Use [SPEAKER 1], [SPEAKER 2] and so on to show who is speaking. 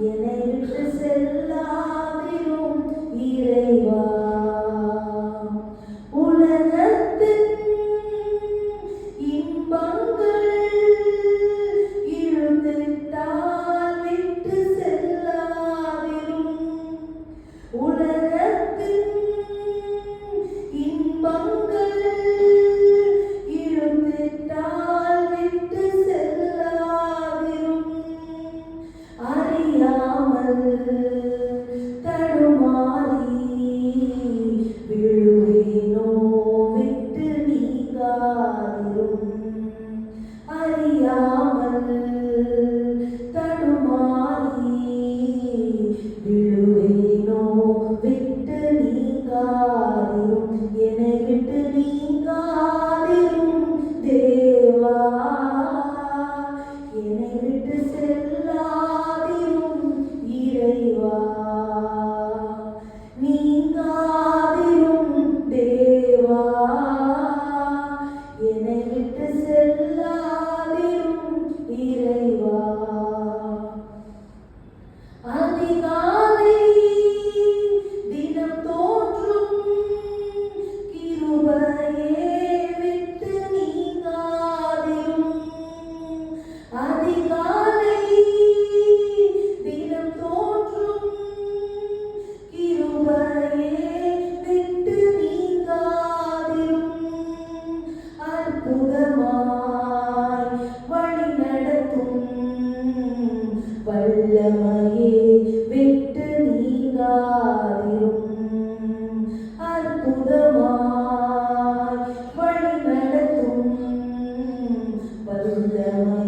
[SPEAKER 1] என்னை விட்டு செல்லாதிரும் இறைவா. உலகத்தின் இன்பங்கள் இழுத்திட்டால் விட்டு செல்லாதிரும். உலகத்தின் இன்பங்கள் இழுத்திட்டால் விட்டு செல்லாதிரும். அறியாமல் தடுமாறி விழுவேனோ விட்டு நீங்காதிரும். அறியாமல் தடுமாறி விழுவேனோ விட்டு நீங்காதிரும். என்னை விட்டு நீங்காதிரும் தேவா. என்னை விட்டு செல்லாதிரும் இறைவா. நீங்காதிரும் தேவா. என்னை விட்டு செல்லாதிரும் இறைவா. அதிகாலை தினம் தோன்றும் கிருபையே விட்டு நீங்காதிரும். அதிகாலை தினம் தோன்றும் கிருபையே விட்டு நீங்காதிரும். அற்புதமாய் வழி நடத்தும் வல்லமையே விட்டு நீங்காதிரும். அற்புதமாய் வழி நடத்தும் வல்லமையே